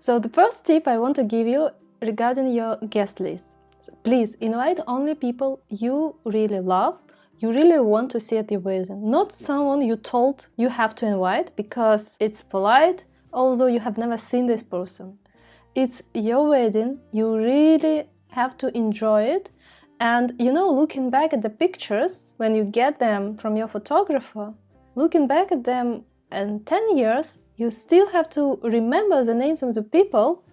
So the first tip I want to give you regarding your guest list. So please invite only people you really love, you really want to see at your wedding. Not someone you told you have to invite because it's polite, although you have never seen this person. It's your wedding, you really have to enjoy it. And looking back at the pictures, when you get them from your photographer, looking back at them in 10 years, you still have to remember the names of the people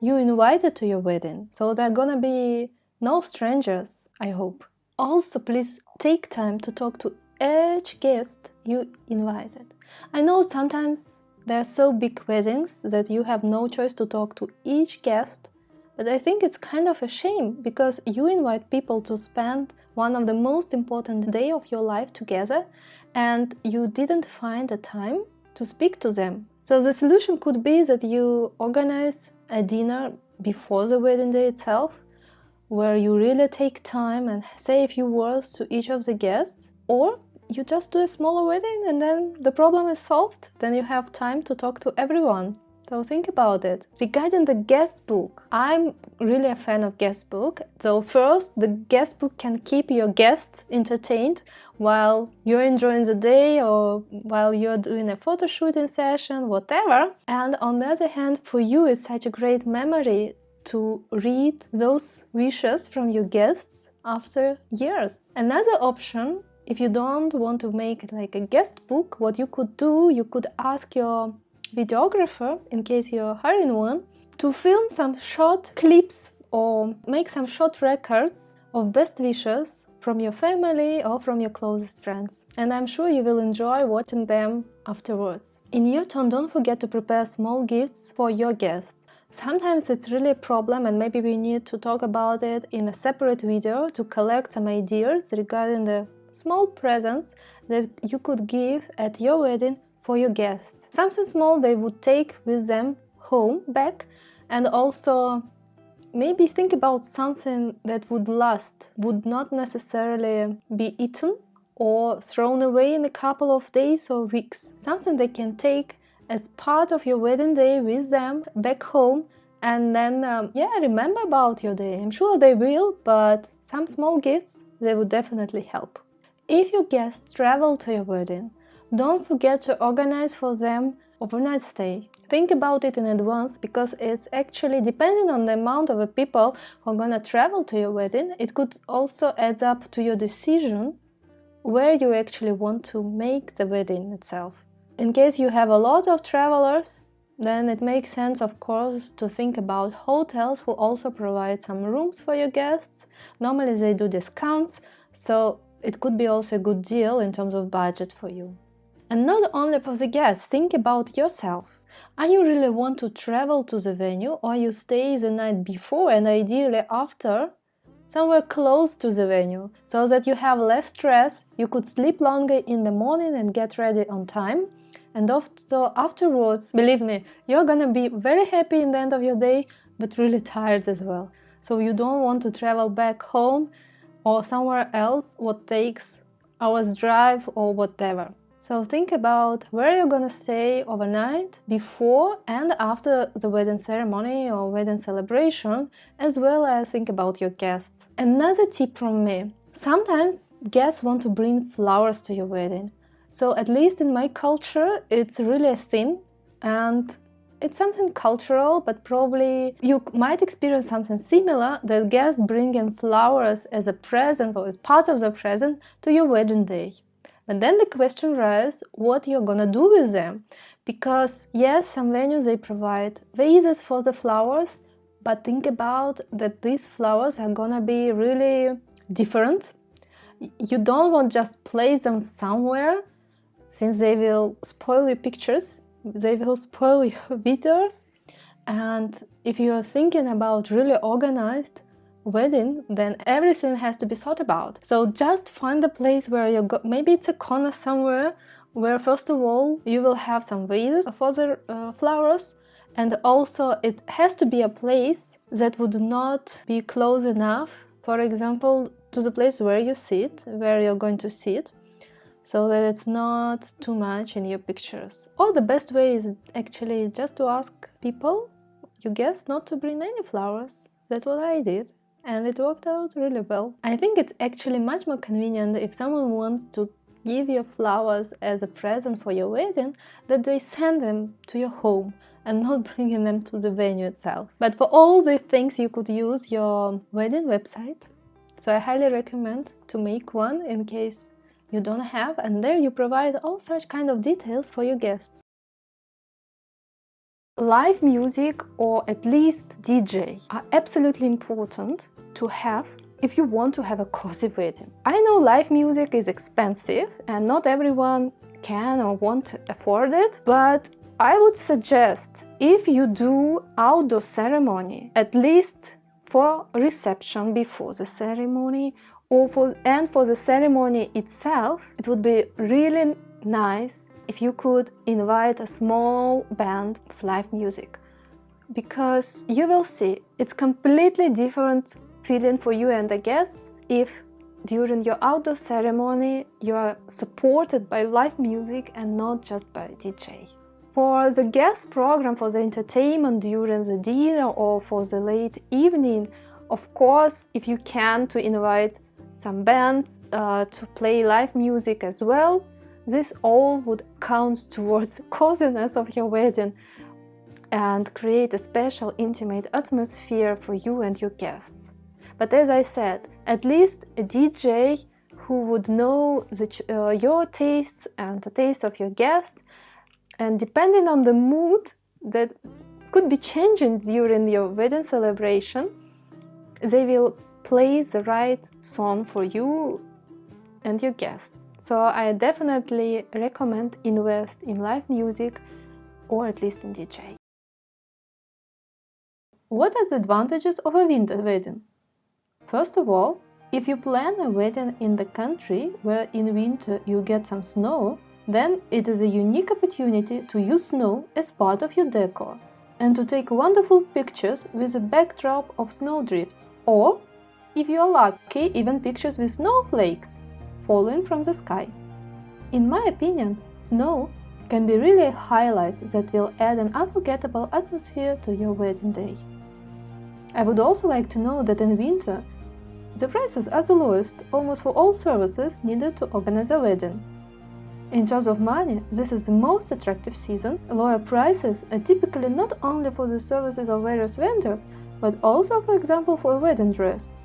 you invited to your wedding. So they're gonna be no strangers, I hope. Also, please take time to talk to each guest you invited. I know sometimes there are so big weddings that you have no choice to talk to each guest, but I think it's kind of a shame because you invite people to spend one of the most important days of your life together and you didn't find the time to speak to them. So the solution could be that you organize a dinner before the wedding day itself, where you really take time and say a few words to each of the guests, or you just do a smaller wedding and then the problem is solved. Then you have time to talk to everyone. So think about it. Regarding the guest book, I'm really a fan of guest book. So first, the guest book can keep your guests entertained while you're enjoying the day or while you're doing a photo shooting session, whatever. And on the other hand, for you, it's such a great memory to read those wishes from your guests after years. Another option, if you don't want to make it like a guest book, what you could do, you could ask your videographer, in case you're hiring one, to film some short clips or make some short records of best wishes from your family or from your closest friends. And I'm sure you will enjoy watching them afterwards. In your turn, don't forget to prepare small gifts for your guests. Sometimes it's really a problem and maybe we need to talk about it in a separate video to collect some ideas regarding the small presents that you could give at your wedding for your guests. Something small they would take with them home back, and also maybe think about something that would last, would not necessarily be eaten or thrown away in a couple of days or weeks. Something they can take as part of your wedding day with them back home and then remember about your day. I'm sure they will, but some small gifts, they would definitely help. If your guests travel to your wedding, don't forget to organize for them overnight stay. Think about it in advance because it's actually depending on the amount of people who are gonna travel to your wedding. It could also add up to your decision where you actually want to make the wedding itself. In case you have a lot of travelers, then it makes sense, of course, to think about hotels who also provide some rooms for your guests. Normally they do discounts, so it could be also a good deal in terms of budget for you. And not only for the guests, think about yourself. Are you really want to travel to the venue, or you stay the night before and ideally after somewhere close to the venue, so that you have less stress, you could sleep longer in the morning and get ready on time. And so afterwards, believe me, you're gonna be very happy in the end of your day, but really tired as well. So you don't want to travel back home or somewhere else what takes hours drive or whatever. So think about where you're gonna stay overnight before and after the wedding ceremony or wedding celebration, as well as think about your guests. Another tip from me: sometimes guests want to bring flowers to your wedding. So at least in my culture, it's really a thing and it's something cultural, but probably you might experience something similar, that guests bring in flowers as a present or as part of the present to your wedding day. And then the question arises, what you're gonna do with them? Because yes, some venues, they provide vases for the flowers, but think about that these flowers are gonna be really different. You don't want just place them somewhere, since they will spoil your pictures, they will spoil your videos. And if you are thinking about really organized wedding, then everything has to be thought about. So just find a place where you go, maybe it's a corner somewhere where first of all you will have some vases for the flowers, and also it has to be a place that would not be close enough, for example, to the place where you sit, where you're going to sit, so that it's not too much in your pictures. Or the best way is actually just to ask people your guests not to bring any flowers. That's what I did, and it worked out really well. I think it's actually much more convenient if someone wants to give you flowers as a present for your wedding, that they send them to your home and not bringing them to the venue itself. But for all these things you could use your wedding website. So I highly recommend to make one in case you don't have, and there you provide all such kind of details for your guests. Live music, or at least DJ, are absolutely important to have if you want to have a cozy wedding. I know live music is expensive and not everyone can or want to afford it, but I would suggest, if you do outdoor ceremony, at least for reception before the ceremony or for the ceremony itself, it would be really nice if you could invite a small band of live music, because you will see it's completely different feeling for you and the guests if during your outdoor ceremony you are supported by live music and not just by DJ. For the guest program, for the entertainment during the dinner or for the late evening, of course, if you can, to invite some bands to play live music as well. This all would count towards coziness of your wedding and create a special intimate atmosphere for you and your guests. But as I said, at least a DJ who would know your tastes and the taste of your guests, and depending on the mood that could be changing during your wedding celebration, they will play the right song for you and your guests. So I definitely recommend invest in live music or at least in DJ. What are the advantages of a winter wedding? First of all, if you plan a wedding in the country where in winter you get some snow, then it is a unique opportunity to use snow as part of your decor and to take wonderful pictures with a backdrop of snowdrifts, or, if you are lucky, even pictures with snowflakes falling from the sky. In my opinion, snow can be really a highlight that will add an unforgettable atmosphere to your wedding day. I would also like to know that in winter, the prices are the lowest almost for all services needed to organize a wedding. In terms of money, this is the most attractive season. Lower prices are typically not only for the services of various vendors, but also, for example, for a wedding dress.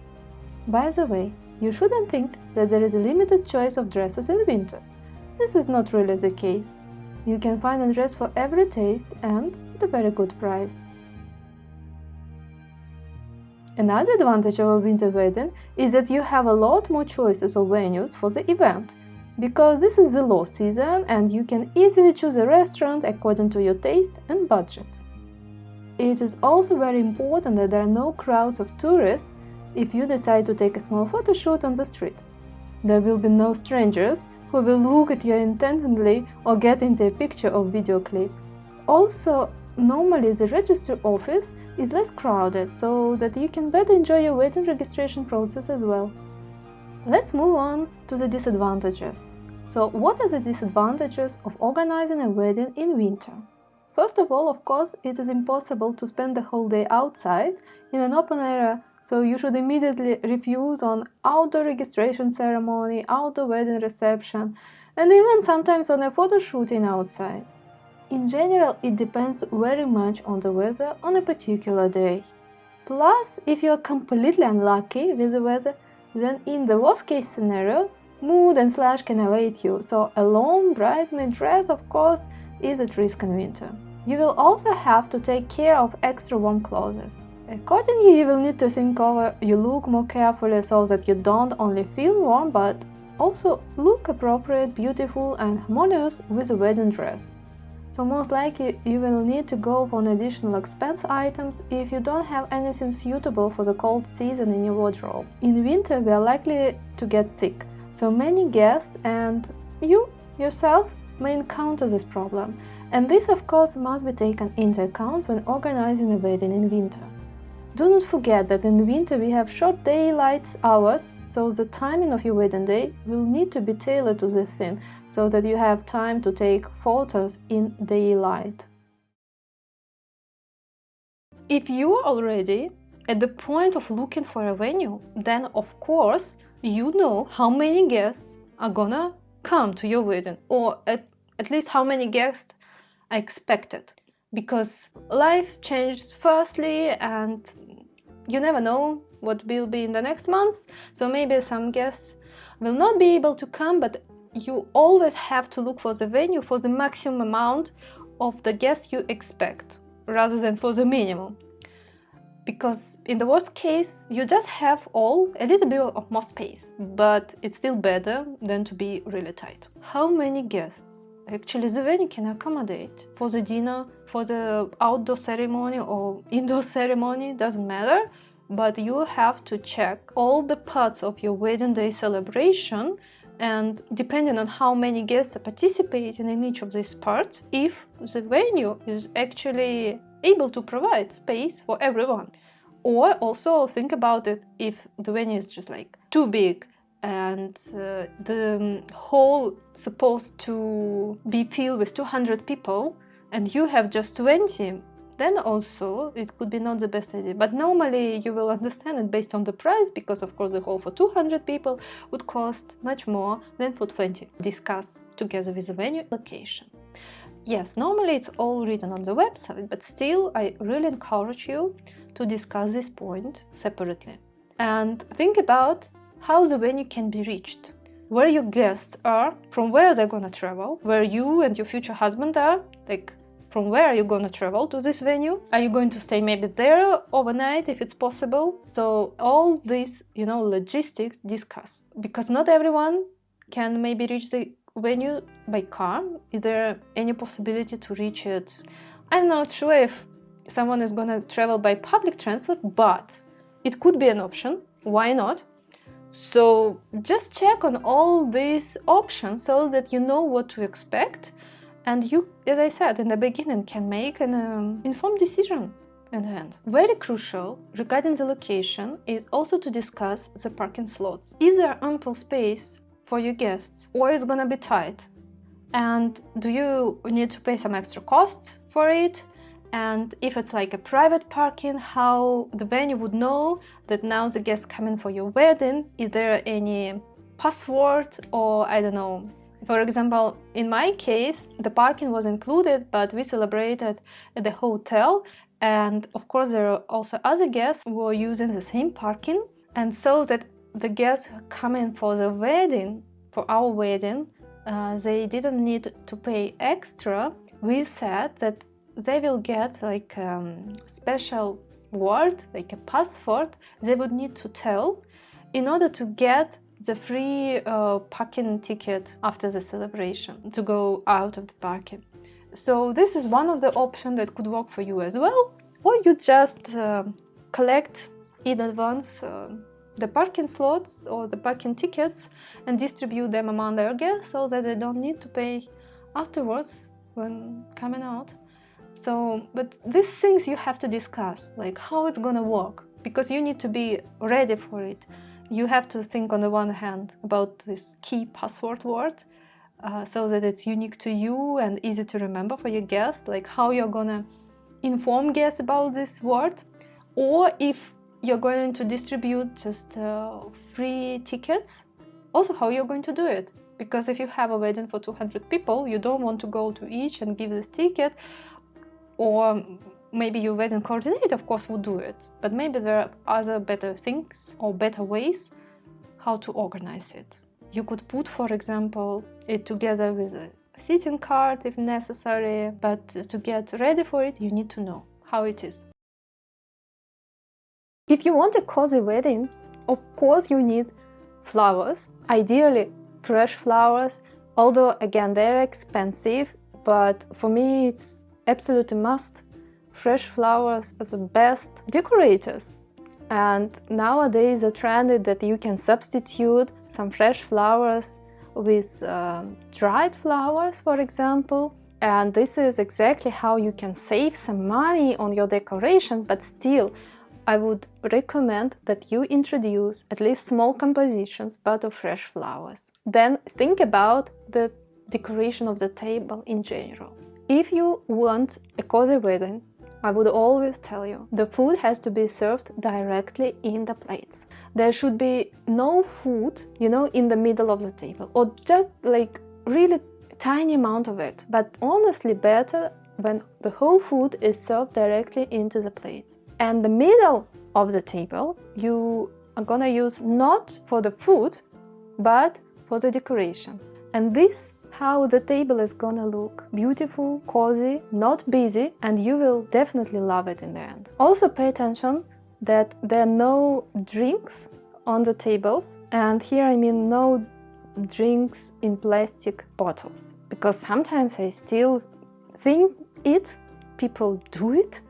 By the way, you shouldn't think that there is a limited choice of dresses in winter. This is not really the case. You can find a dress for every taste and at a very good price. Another advantage of a winter wedding is that you have a lot more choices of venues for the event, because this is the low season and you can easily choose a restaurant according to your taste and budget. It is also very important that there are no crowds of tourists if you decide to take a small photo shoot on the street. There will be no strangers who will look at you intently or get into a picture or video clip. Also, normally the registry office is less crowded, so that you can better enjoy your wedding registration process as well. Let's move on to the disadvantages. So, what are the disadvantages of organizing a wedding in winter? First of all, of course, it is impossible to spend the whole day outside in an open area, so you should immediately refuse on outdoor registration ceremony, outdoor wedding reception, and even sometimes on a photo shooting outside. In general, it depends very much on the weather on a particular day. Plus, if you are completely unlucky with the weather, then in the worst case scenario, mood and slush can await you, so a long bridesmaid dress, of course, is at risk in winter. You will also have to take care of extra warm clothes. Accordingly, you will need to think over your look more carefully so that you don't only feel warm but also look appropriate, beautiful and harmonious with the wedding dress. So most likely you will need to go for an additional expense items if you don't have anything suitable for the cold season in your wardrobe. In winter we are likely to get thick, so many guests and you yourself may encounter this problem, and this of course must be taken into account when organizing a wedding in winter. Do not forget that in winter we have short daylight hours, so the timing of your wedding day will need to be tailored to this thing, so that you have time to take photos in daylight. If you are already at the point of looking for a venue, then of course you know how many guests are gonna come to your wedding, or at least how many guests are expected. Because life changes fastly and you never know what will be in the next months, so maybe some guests will not be able to come, but you always have to look for the venue for the maximum amount of the guests you expect, rather than for the minimum. Because in the worst case, you just have a little bit of more space, but it's still better than to be really tight. How many guests actually the venue can accommodate for the dinner, for the outdoor ceremony or indoor ceremony, doesn't matter, but you have to check all the parts of your wedding day celebration, and depending on how many guests are participating in each of these parts, if the venue is actually able to provide space for everyone. Or also think about it if the venue is just like too big and the hall supposed to be filled with 200 people and you have just 20, then also it could be not the best idea. But normally you will understand it based on the price, because of course the hall for 200 people would cost much more than for 20. Discuss together with the venue location. Yes, normally it's all written on the website, but still I really encourage you to discuss this point separately. And think about how the venue can be reached, where your guests are, from where they're gonna travel, where you and your future husband are, like from where are you gonna travel to this venue? Are you going to stay maybe there overnight if it's possible? So all this, logistics discuss, because not everyone can maybe reach the venue by car. Is there any possibility to reach it? I'm not sure if someone is gonna travel by public transport, but it could be an option. Why not? So just check on all these options so that you know what to expect, and you, as I said in the beginning, can make an informed decision in the end. Very crucial regarding the location is also to discuss the parking slots. Is there ample space for your guests, or is it gonna be tight? And do you need to pay some extra costs for it? And if it's like a private parking, how the venue would know that now the guests coming for your wedding? Is there any password, or I don't know? For example, in my case, the parking was included, but we celebrated at the hotel. And of course, there are also other guests who were using the same parking. And so that the guests coming for the wedding, for our wedding, they didn't need to pay extra. We said that they will get like special word, like a password, they would need to tell in order to get the free parking ticket after the celebration, to go out of the parking. So this is one of the options that could work for you as well. Or you just collect in advance the parking slots or the parking tickets and distribute them among their guests so that they don't need to pay afterwards when coming out. So, but these things you have to discuss, like how it's gonna work, because you need to be ready for it. You have to think on the one hand about this key password word, so that it's unique to you and easy to remember for your guests, like how you're gonna inform guests about this word, or if you're going to distribute just free tickets, also how you're going to do it. Because if you have a wedding for 200 people, you don't want to go to each and give this ticket. Or maybe your wedding coordinator, of course, would do it. But maybe there are other better things or better ways how to organize it. You could put, for example, it together with a seating card if necessary. But to get ready for it, you need to know how it is. If you want a cozy wedding, of course you need flowers. Ideally, fresh flowers. Although, again, they're expensive. But for me, it's absolutely must. Fresh flowers are the best decorators. And nowadays the trend is that you can substitute some fresh flowers with dried flowers, for example. And this is exactly how you can save some money on your decorations, but still I would recommend that you introduce at least small compositions but of fresh flowers. Then think about the decoration of the table in general. If you want a cozy wedding, I would always tell you, the food has to be served directly in the plates. There should be no food, in the middle of the table, or just like really tiny amount of it. But honestly, better when the whole food is served directly into the plates. And the middle of the table, you are gonna use not for the food, but for the decorations. And this how the table is gonna look beautiful, cozy, not busy, and you will definitely love it in the end. Also pay attention that there are no drinks on the tables, and here I mean no drinks in plastic bottles, because sometimes I still think people do it.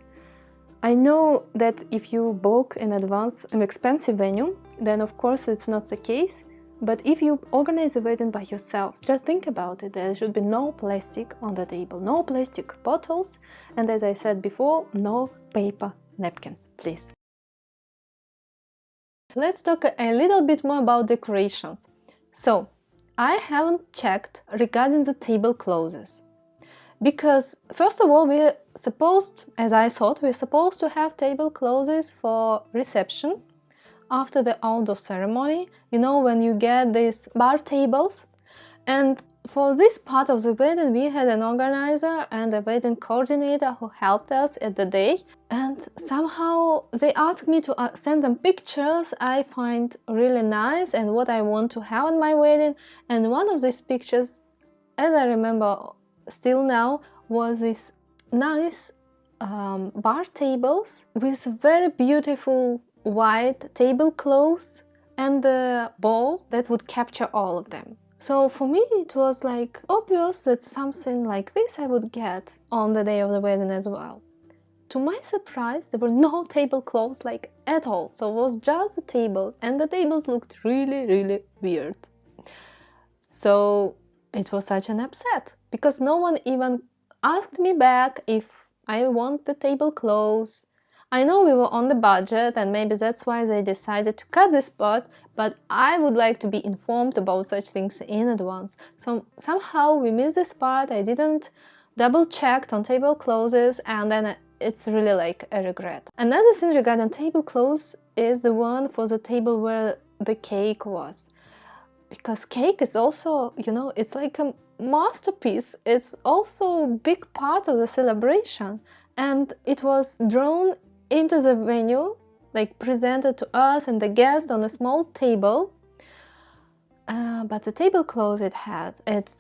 I know that if you book in advance an expensive venue, then of course it's not the case. But if you organize a wedding by yourself, just think about it. There should be no plastic on the table, no plastic bottles, and as I said before, no paper napkins, please. Let's talk a little bit more about decorations. So, I haven't checked regarding the tablecloths. Because, first of all, we're supposed to have tablecloths for reception. After the outdoor ceremony, when you get these bar tables. And for this part of the wedding, we had an organizer and a wedding coordinator who helped us at the day. And somehow they asked me to send them pictures I find really nice and what I want to have on my wedding. And one of these pictures, as I remember still now, was this nice bar tables with very beautiful white tablecloths and the bowl that would capture all of them. So for me it was like obvious that something like this I would get on the day of the wedding as well. To my surprise, there were no tablecloths like at all, so it was just a table, and the tables looked really, really weird. So it was such an upset, because no one even asked me back if I want the tablecloths. I know we were on the budget and maybe that's why they decided to cut this part, but I would like to be informed about such things in advance. So somehow we missed this part, I didn't double check on tablecloths, and then it's really like a regret. Another thing regarding tablecloths is the one for the table where the cake was. Because cake is also, it's like a masterpiece, it's also a big part of the celebration. And it was drawn into the venue, like presented to us and the guests on a small table. But the tablecloth it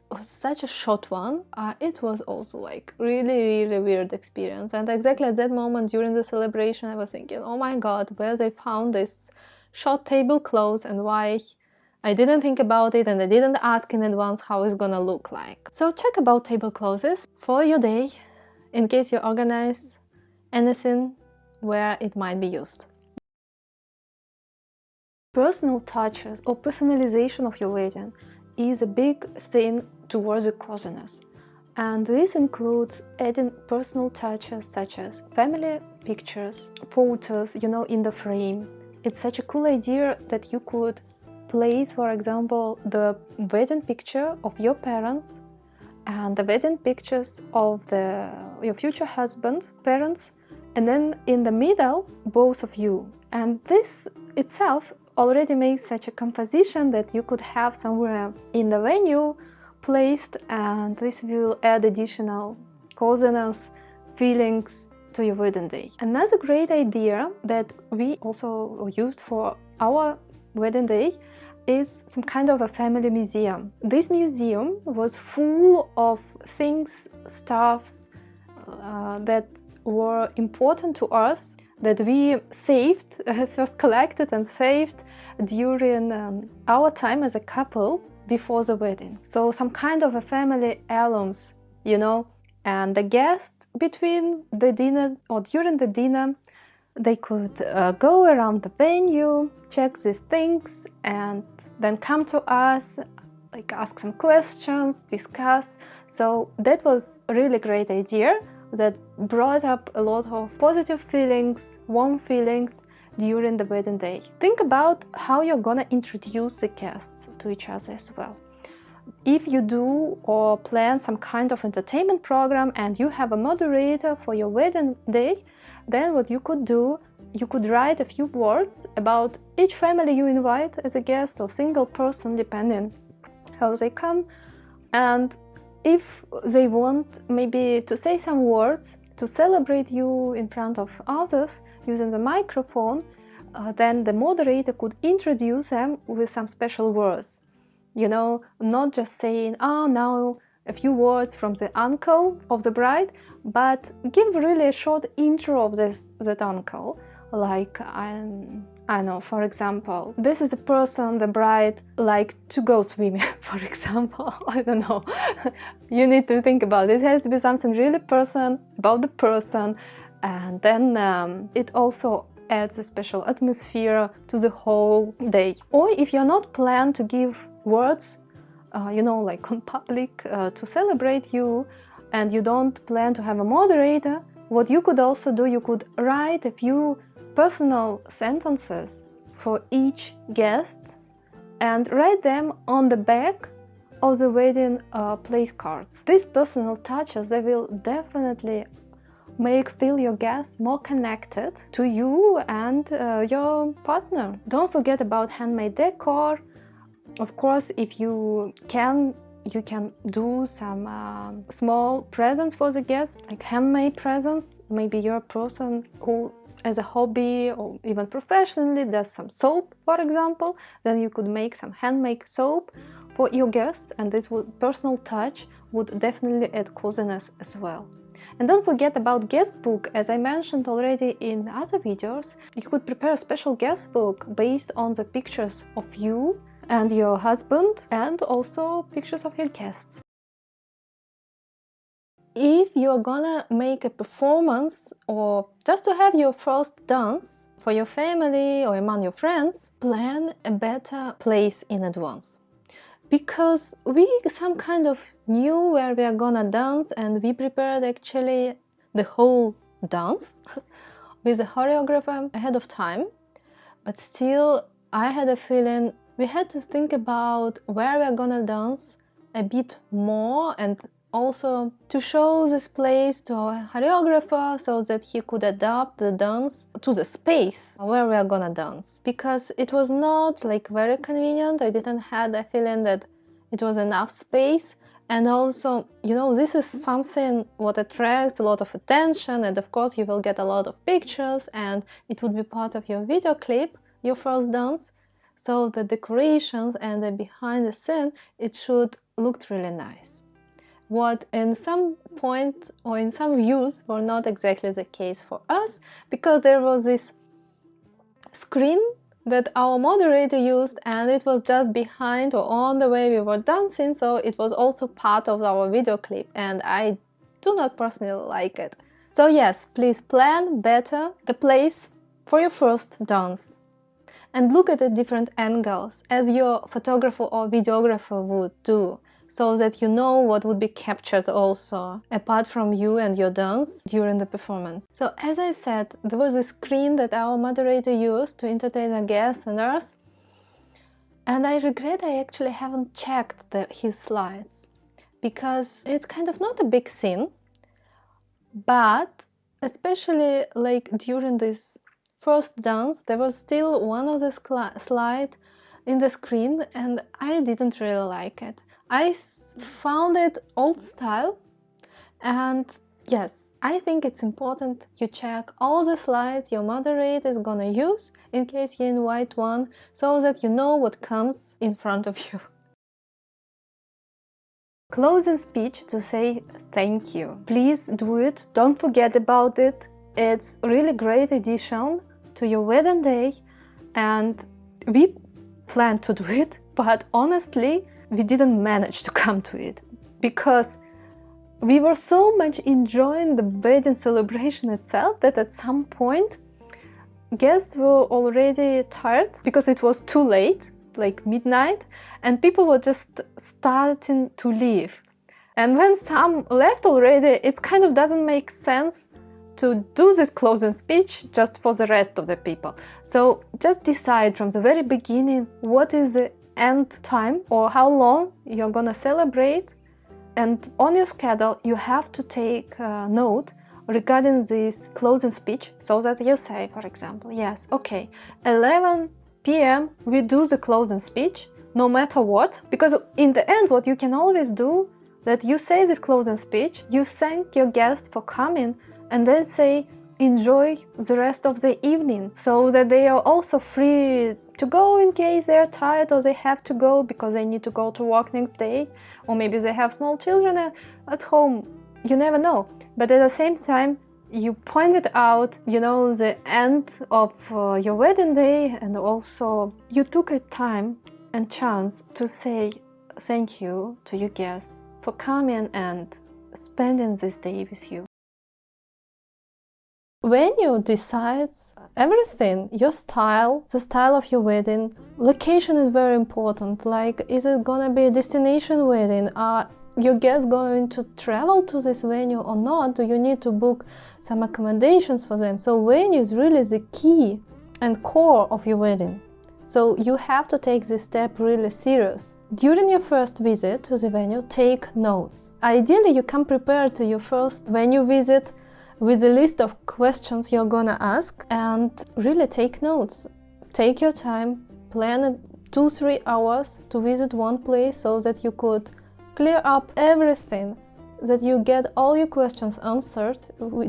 was such a short one. It was also like really, really weird experience. And exactly at that moment during the celebration, I was thinking, oh my God, where they found this short tablecloth and why I didn't think about it and I didn't ask in advance how it's gonna look like. So check about tablecloths for your day in case you organize anything where it might be used. Personal touches or personalization of your wedding is a big thing towards the coziness. And this includes adding personal touches such as family pictures, photos, in the frame. It's such a cool idea that you could place, for example, the wedding picture of your parents and the wedding pictures of your future husband, parents, and then in the middle, both of you. And this itself already makes such a composition that you could have somewhere in the venue placed, and this will add additional coziness, feelings to your wedding day. Another great idea that we also used for our wedding day is some kind of a family museum. This museum was full of things, stuffs that were important to us, that we saved, first collected and saved during our time as a couple before the wedding. So some kind of a family heirlooms, and the guests between the dinner or during the dinner, they could go around the venue, check these things, and then come to us, like ask some questions, discuss. So that was a really great idea that brought up a lot of positive feelings, warm feelings during the wedding day. Think about how you're gonna introduce the guests to each other as well. if you do or plan some kind of entertainment program and you have a moderator for your wedding day, then what you could do, you could write a few words about each family you invite as a guest or single person, depending how they come. And if they want maybe to say some words to celebrate you in front of others using the microphone, then the moderator could introduce them with some special words. You know, not just saying, now a few words from the uncle of the bride, but give really a short intro of that uncle. Like, I know, for example, this is a person the bride liked to go swimming, for example. I don't know. You need to think about it. It has to be something really about the person. And then it also adds a special atmosphere to the whole day. Or if you're not planned to give words, like on public to celebrate you, and you don't plan to have a moderator, what you could also do, you could write a few personal sentences for each guest and write them on the back of the wedding place cards. These personal touches, they will definitely feel your guests more connected to you and your partner. Don't forget about handmade decor. Of course, if you can do some small presents for the guests, like handmade presents. Maybe you're a person who, as a hobby or even professionally, does some soap, for example. Then you could make some handmade soap for your guests, and this personal touch would definitely add coziness as well. And don't forget about guest book. As I mentioned already in other videos, you could prepare a special guest book based on the pictures of you and your husband, and also pictures of your guests. If you're gonna make a performance or just to have your first dance for your family or among your friends, plan a better place in advance. Because we some kind of knew where we are gonna dance, and we prepared actually the whole dance with a choreographer ahead of time. But still, I had a feeling we had to think about where we are gonna dance a bit more, and also to show this place to our choreographer so that he could adapt the dance to the space where we are gonna dance. Because it was not like very convenient. I didn't have a feeling that it was enough space. And also, this is something what attracts a lot of attention, and of course you will get a lot of pictures, and it would be part of your video clip, your first dance. So the decorations and the behind the scene, it should look really nice. What in some point or in some views were not exactly the case for us, because there was this screen that our moderator used, and it was just behind or on the way we were dancing, so it was also part of our video clip, and I do not personally like it. So yes, please plan better the place for your first dance. And look at the different angles, as your photographer or videographer would do, so that you know what would be captured also, apart from you and your dance during the performance. So as I said, there was a screen that our moderator used to entertain our guests and us, and I regret I actually haven't checked his slides, because it's kind of not a big scene, but especially like during this first dance, there was still one of the slides in the screen, and I didn't really like it. I found it old style, and yes, I think it's important you check all the slides your moderator is gonna use in case you invite one, so that you know what comes in front of you. Closing speech to say thank you. Please do it, don't forget about it. It's a really great addition to your wedding day, and we planned to do it, but honestly we didn't manage to come to it, because we were so much enjoying the wedding celebration itself that at some point guests were already tired because it was too late, like midnight, and people were just starting to leave. And when some left already, it kind of doesn't make sense to do this closing speech just for the rest of the people. So just decide from the very beginning what is the end time or how long you're gonna celebrate. And on your schedule, you have to take a note regarding this closing speech, so that you say, for example, yes, okay, 11 p.m. we do the closing speech, no matter what, because in the end, what you can always do, that you say this closing speech, you thank your guests for coming, and then say, enjoy the rest of the evening, so that they are also free to go in case they're tired or they have to go because they need to go to work next day, or maybe they have small children at home. You never know. But at the same time, you pointed out, the end of your wedding day, and also you took a time and chance to say thank you to your guests for coming and spending this day with you. When you decide everything, your style, the style of your wedding, location is very important. Like, is it gonna be a destination wedding? Are your guests going to travel to this venue or not? Do you need to book some accommodations for them? So venue is really the key and core of your wedding. So you have to take this step really serious. During your first visit to the venue, take notes. Ideally, you come prepared to your first venue visit with a list of questions you're gonna ask, and really take notes. Take your time, plan 2-3 hours to visit one place so that you could clear up everything, that you get all your questions answered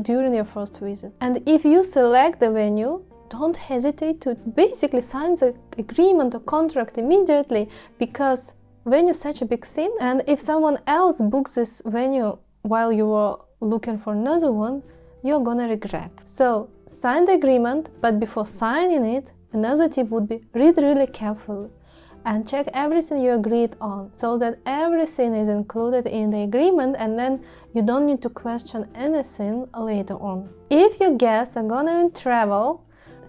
during your first visit. And if you select the venue, don't hesitate to basically sign the agreement or contract immediately, because venue is such a big thing, and if someone else books this venue while you were looking for another one, you're gonna regret. So sign the agreement, but before signing it, another tip would be read really carefully and check everything you agreed on, so that everything is included in the agreement, and then you don't need to question anything later on. If your guests are gonna travel,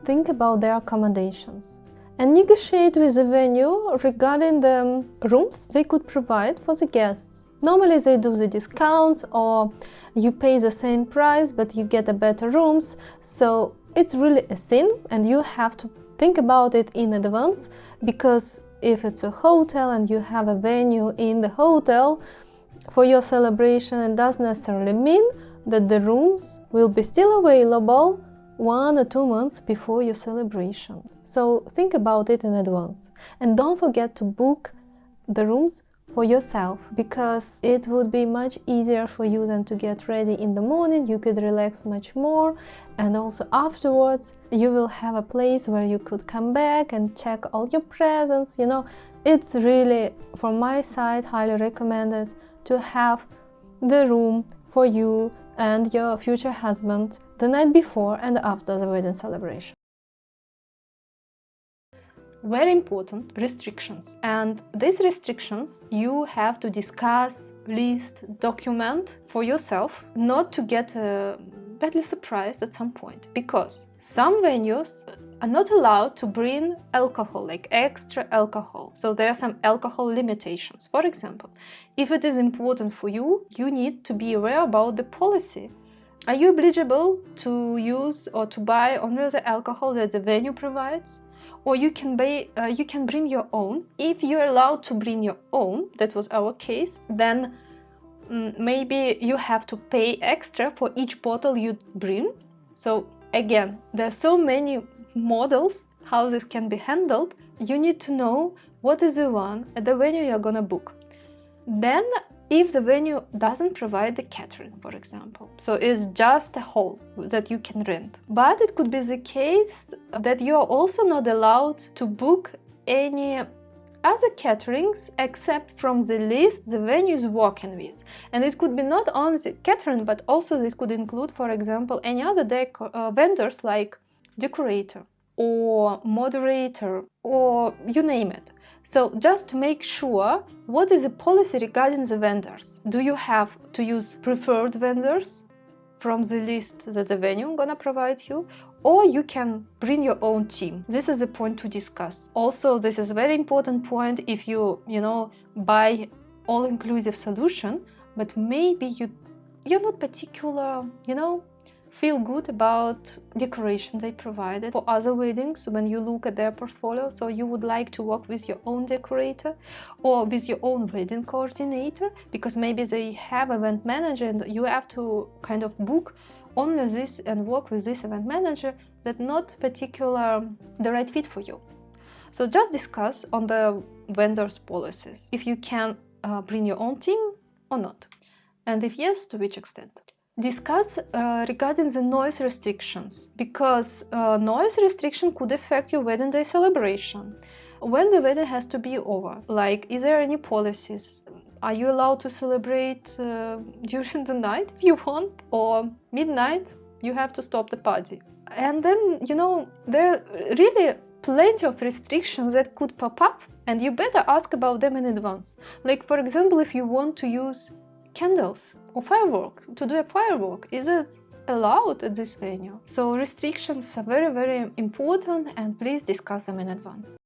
think about their accommodations and negotiate with the venue regarding the rooms they could provide for the guests. Normally they do the discounts, or you pay the same price but you get a better rooms. So it's really a thing, and you have to think about it in advance, because if it's a hotel and you have a venue in the hotel for your celebration, it doesn't necessarily mean that the rooms will be still available 1 or 2 months before your celebration. So think about it in advance. And don't forget to book the rooms for yourself, because it would be much easier for you than to get ready in the morning. You could relax much more, and also afterwards you will have a place where you could come back and check all your presents. It's really, from my side, highly recommended to have the room for you and your future husband the night before and after the wedding celebration. Very important, restrictions. And these restrictions you have to discuss, list, document for yourself, not to get badly surprised at some point, because some venues are not allowed to bring alcohol, like extra alcohol. So there are some alcohol limitations. For example, if it is important for you, you need to be aware about the policy. Are you eligible to use or to buy only the alcohol that the venue provides? Or you can bring your own. If you're allowed to bring your own, that was our case, then maybe you have to pay extra for each bottle you bring. So again, there are so many models how this can be handled. You need to know what is the one at the venue you're gonna book. Then, if the venue doesn't provide the catering, for example, so it's just a hall that you can rent. But it could be the case that you are also not allowed to book any other caterings except from the list the venue is working with. And it could be not only the catering, but also this could include, for example, any other vendors like decorator or moderator, or you name it. So just to make sure, what is the policy regarding the vendors? Do you have to use preferred vendors from the list that the venue gonna provide you? Or you can bring your own team. This is a point to discuss. Also, this is a very important point if you buy all-inclusive solution, but maybe you're not particular, feel good about decoration they provided for other weddings when you look at their portfolio. So you would like to work with your own decorator or with your own wedding coordinator, because maybe they have event manager and you have to kind of book only this and work with this event manager that not particular the right fit for you. So just discuss on the vendor's policies if you can bring your own team or not, and if yes, to which extent. Discuss regarding the noise restrictions, because noise restriction could affect your wedding day celebration. When the wedding has to be over, like, is there any policies? Are you allowed to celebrate during the night if you want, or midnight you have to stop the party? And then, you know, there are really plenty of restrictions that could pop up, and you better ask about them in advance. Like, for example, if you want to use candles or firework, to do a firework, is it allowed at this venue? So restrictions are very, very important, and please discuss them in advance.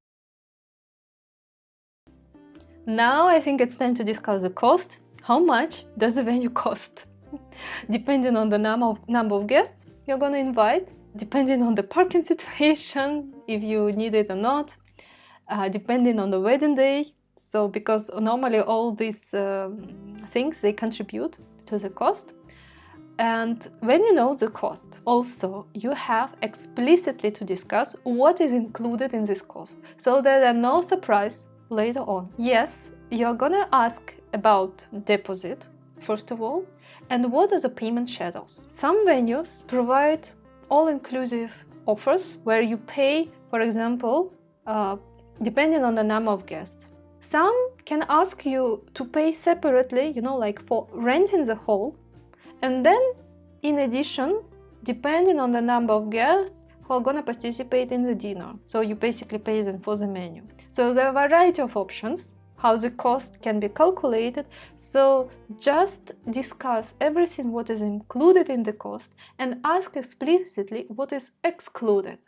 Now I think it's time to discuss the cost. How much does the venue cost? Depending on the number of guests you're gonna invite, depending on the parking situation, if you need it or not, depending on the wedding day. So because normally all these things, they contribute to the cost. And when you know the cost, also you have explicitly to discuss what is included in this cost, so that there are no surprise later on. Yes, you're gonna ask about deposit, first of all, and what are the payment schedules. Some venues provide all-inclusive offers where you pay, for example, depending on the number of guests. Some can ask you to pay separately, you know, like for renting the hall, and then in addition, depending on the number of guests who are gonna participate in the dinner. So you basically pay them for the menu. So there are a variety of options how the cost can be calculated. So just discuss everything what is included in the cost and ask explicitly what is excluded,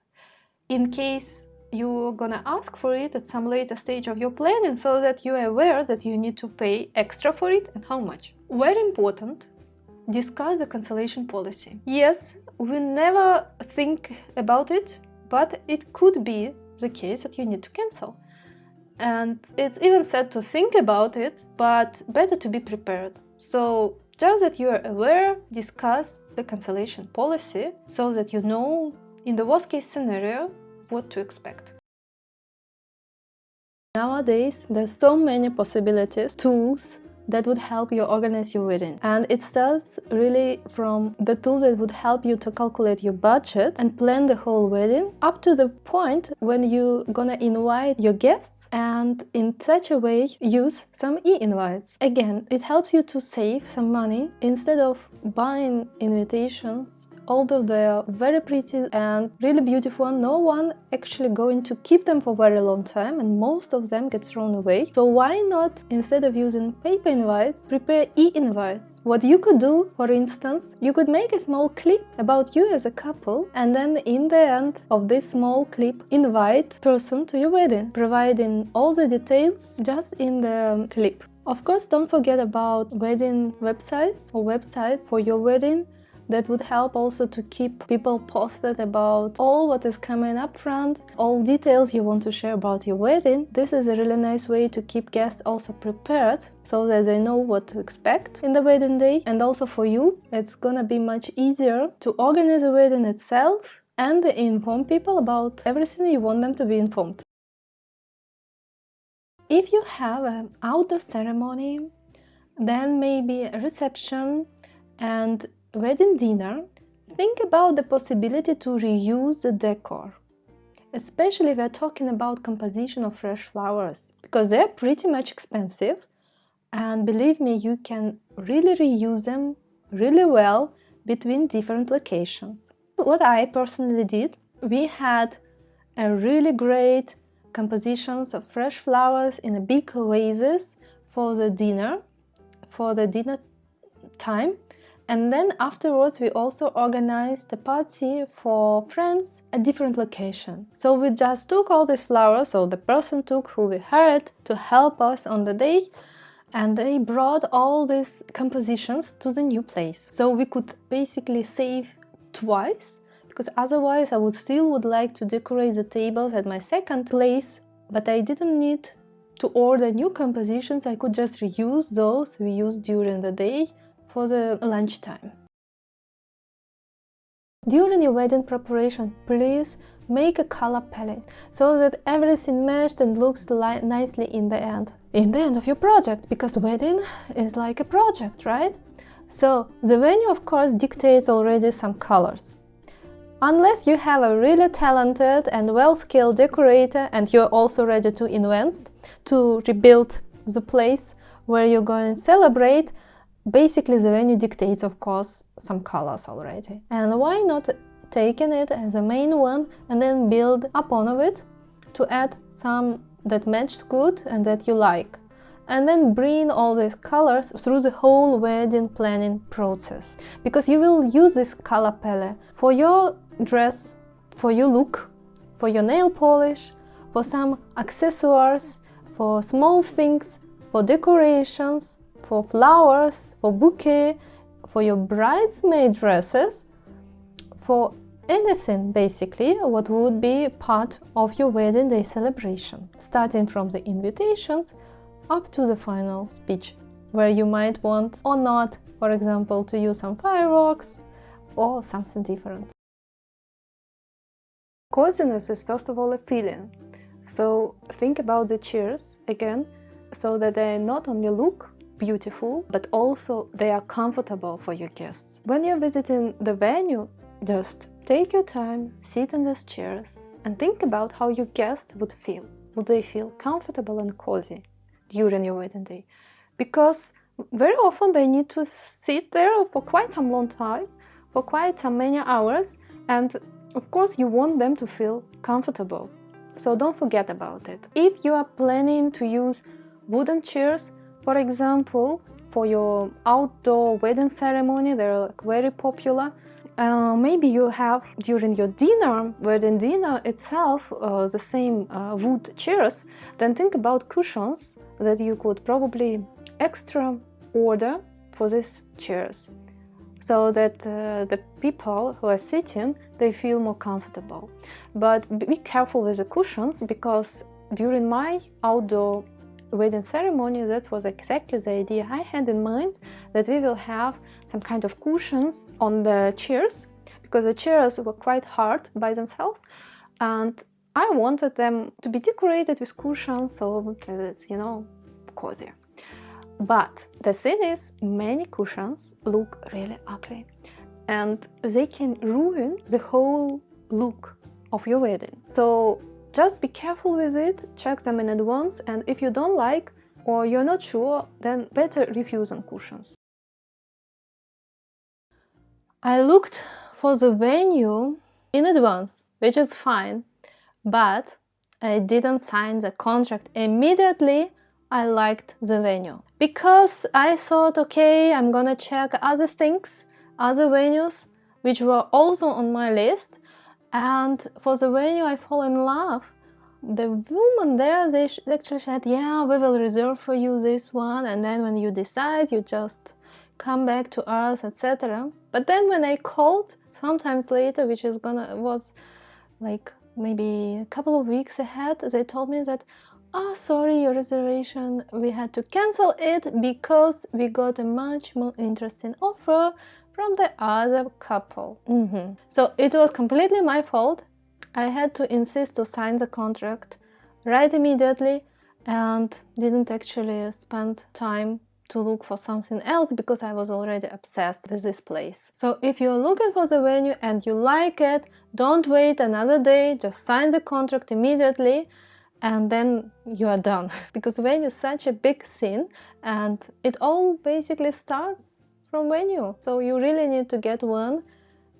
in case you're gonna ask for it at some later stage of your planning, so that you are aware that you need to pay extra for it and how much. Very important, discuss the cancellation policy. Yes, we never think about it, but it could be the case that you need to cancel. And it's even said to think about it, but better to be prepared. So just that you are aware, discuss the cancellation policy so that you know, in the worst case scenario, what to expect. Nowadays, there's so many possibilities, tools that would help you organize your wedding. And it starts really from the tools that would help you to calculate your budget and plan the whole wedding, up to the point when you're gonna invite your guests and in such a way use some e-invites. Again, it helps you to save some money instead of buying invitations, although they are very pretty and really beautiful. No one actually going to keep them for a very long time, and most of them get thrown away. So why not, instead of using paper invites, prepare e-invites? What you could do, for instance, you could make a small clip about you as a couple, and then in the end of this small clip, invite person to your wedding, providing all the details just in the clip. Of course, don't forget about wedding websites or website for your wedding. That would help also to keep people posted about all what is coming up front, all details you want to share about your wedding. This is a really nice way to keep guests also prepared, so that they know what to expect in the wedding day. And also for you, it's gonna be much easier to organize the wedding itself and inform people about everything you want them to be informed. If you have an outdoor ceremony, then maybe a reception and wedding dinner, think about the possibility to reuse the decor, especially if we're talking about composition of fresh flowers, because they're pretty much expensive, and believe me, you can really reuse them really well between different locations. What I personally did, we had a really great compositions of fresh flowers in a big vases for the dinner time. And then afterwards, we also organized a party for friends at different location. So we just took all these flowers, so the person took who we hired to help us on the day, and they brought all these compositions to the new place. So we could basically save twice, because otherwise I would like to decorate the tables at my second place, but I didn't need to order new compositions. I could just reuse those we used during the day for the lunchtime. During your wedding preparation, please make a color palette so that everything meshed and looks nicely in the end of your project, because wedding is like a project, right? So the venue, of course, dictates already some colors. Unless you have a really talented and well-skilled decorator and you're also ready to invest, to rebuild the place where you're going to celebrate, basically the venue dictates, of course, some colors already. And why not taking it as a main one and then build upon of it to add some that match good and that you like, and then bring all these colors through the whole wedding planning process, because you will use this color palette for your dress, for your look, for your nail polish, for some accessories, for small things, for decorations, for flowers, for bouquet, for your bridesmaid dresses, for anything basically what would be part of your wedding day celebration, starting from the invitations up to the final speech, where you might want or not, for example, to use some fireworks or something different. Coziness is first of all a feeling, so think about the chairs again, so that they not only look beautiful, but also they are comfortable for your guests. When you're visiting the venue, just take your time, sit in these chairs and think about how your guests would feel. Would they feel comfortable and cozy during your wedding day? Because very often they need to sit there for quite some long time, for quite some many hours, and of course you want them to feel comfortable. So don't forget about it. If you are planning to use wooden chairs, for example, for your outdoor wedding ceremony, they're very popular. Maybe you have during your dinner, wedding dinner itself, the same wood chairs, then think about cushions that you could probably extra order for these chairs, so that the people who are sitting, they feel more comfortable. But be careful with the cushions, because during my outdoor wedding ceremony, that was exactly the idea I had in mind, that we will have some kind of cushions on the chairs, because the chairs were quite hard by themselves, and I wanted them to be decorated with cushions, so it's, you know, cozy. But the thing is, many cushions look really ugly, and they can ruin the whole look of your wedding. So just be careful with it, check them in advance, and if you don't like or you're not sure, then better refuse on cushions. I looked for the venue in advance, which is fine, but I didn't sign the contract immediately I liked the venue, because I thought, okay, I'm gonna check other things, other venues which were also on my list. And for the venue I fall in love. The woman there, they actually said, yeah, we will reserve for you this one, and then when you decide, you just come back to us, etc. But then when I called sometimes later, which was like maybe a couple of weeks ahead, they told me that, oh, sorry, your reservation, we had to cancel it because we got a much more interesting offer from the other couple. So it was completely my fault. I had to insist to sign the contract right immediately and didn't actually spend time to look for something else, because I was already obsessed with this place. So if you're looking for the venue and you like it, don't wait another day, just sign the contract immediately and then you are done. Because venue is such a big thing and it all basically starts from venue. So you really need to get one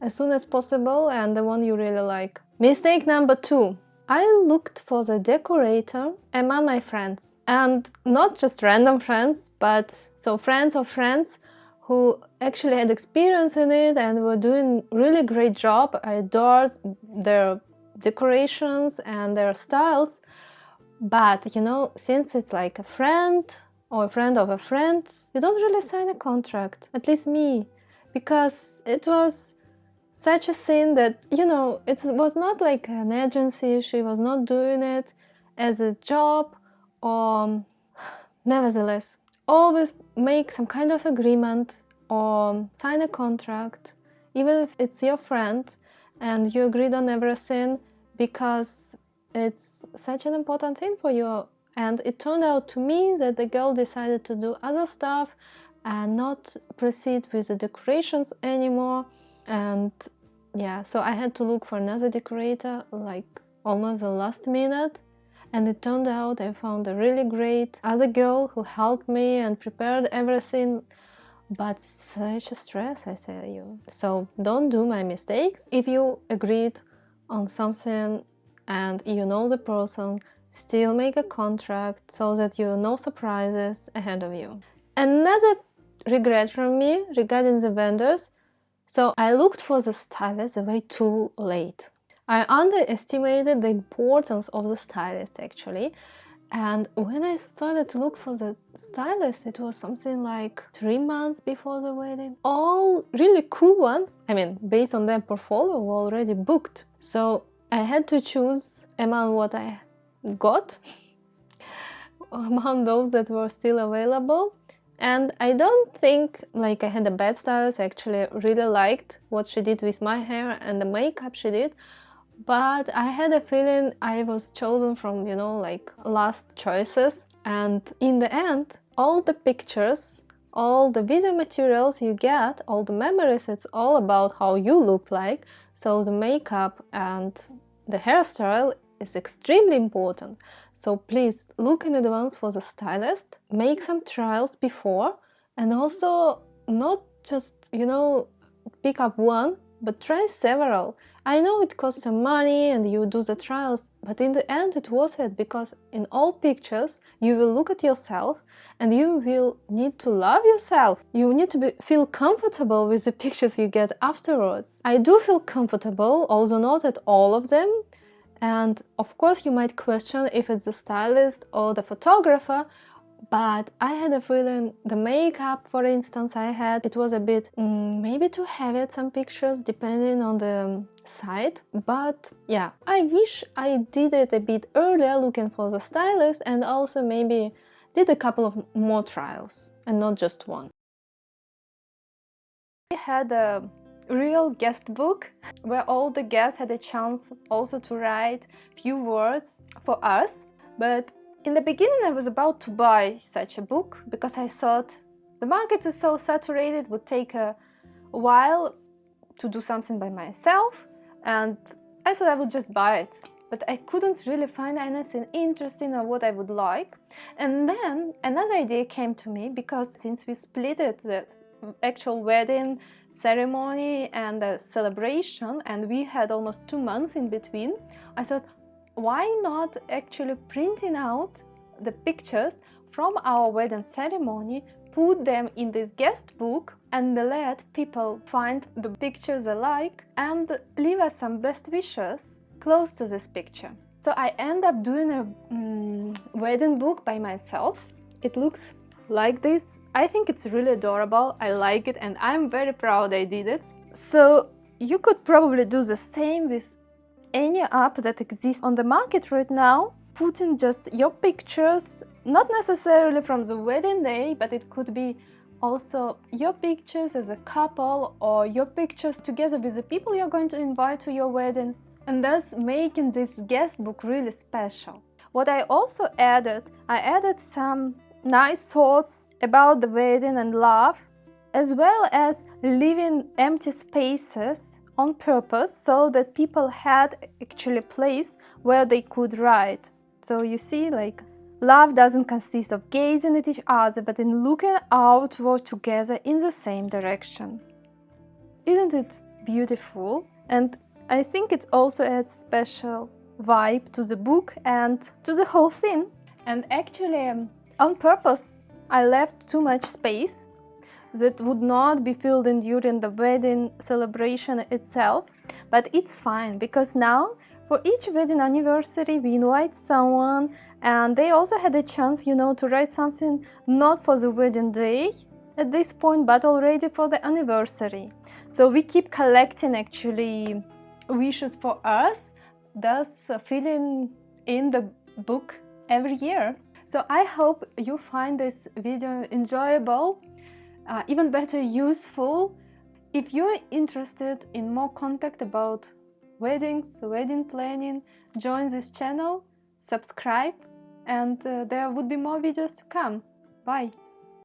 as soon as possible, and the one you really like. Mistake number 2. I looked for the decorator among my friends, and not just random friends, but so friends of friends who actually had experience in it and were doing really great job. I adored their decorations and their styles. But you know, since it's like a friend or a friend of a friend, you don't really sign a contract, at least me, because it was such a scene that, you know, it was not like an agency, she was not doing it as a job, or nevertheless, always make some kind of agreement or sign a contract, even if it's your friend and you agreed on everything, because it's such an important thing for you. And it turned out to me that the girl decided to do other stuff and not proceed with the decorations anymore. And yeah, so I had to look for another decorator like almost the last minute. And it turned out I found a really great other girl who helped me and prepared everything. But such a stress, I tell you. So don't do my mistakes. If you agreed on something and you know the person, still make a contract so that you no surprises ahead of you. Another regret from me regarding the vendors. So I looked for the stylist way too late. I underestimated the importance of the stylist actually. And when I started to look for the stylist, it was something like 3 months before the wedding. All really cool one, I mean, based on their portfolio, were already booked. So I had to choose among what I got, among those that were still available. And I don't think like I had a bad stylist. I actually really liked what she did with my hair and the makeup she did. But I had a feeling I was chosen from, you know, like last choices. And in the end, all the pictures, all the video materials you get, all the memories, it's all about how you look like. So the makeup and the hairstyle is extremely important. So please look in advance for the stylist, make some trials before, and also not just, you know, pick up one, but try several. I know it costs some money and you do the trials, but in the end it worth it, because in all pictures you will look at yourself and you will need to love yourself. You need to feel comfortable with the pictures you get afterwards. I do feel comfortable, although not at all of them. And of course you might question if it's the stylist or the photographer, but I had a feeling the makeup, for instance, it was a bit maybe too heavy at some pictures depending on the site. But yeah, I wish I did it a bit earlier looking for the stylist, and also maybe did a couple of more trials and not just one. I had a real guest book where all the guests had a chance also to write few words for us. But in the beginning I was about to buy such a book because I thought the market is so saturated, it would take a while to do something by myself, and I thought I would just buy it. But I couldn't really find anything interesting or what I would like. And then another idea came to me, because since we split it, the actual wedding ceremony and the celebration, and we had almost 2 months in between, I thought, why not actually printing out the pictures from our wedding ceremony, put them in this guest book, and let people find the pictures they like and leave us some best wishes close to this picture. So I end up doing a wedding book by myself. It looks like this. I think it's really adorable. I like it and I'm very proud I did it. So you could probably do the same with any app that exists on the market right now. Put in just your pictures, not necessarily from the wedding day, but it could be also your pictures as a couple or your pictures together with the people you're going to invite to your wedding, and thus making this guest book really special. What I also added, I added some nice thoughts about the wedding and love, as well as leaving empty spaces on purpose so that people had actually a place where they could write. So you see, like, love doesn't consist of gazing at each other, but in looking outward together in the same direction. Isn't it beautiful? And I think it also adds special vibe to the book and to the whole thing. And actually, on purpose, I left too much space that would not be filled in during the wedding celebration itself. But it's fine, because now for each wedding anniversary we invite someone, and they also had a chance, you know, to write something not for the wedding day, at this point, but already for the anniversary. So we keep collecting actually wishes for us, thus filling in the book every year. So I hope you find this video enjoyable, even better useful. If you're interested in more content about weddings, wedding planning, join this channel, subscribe, and there would be more videos to come. Bye!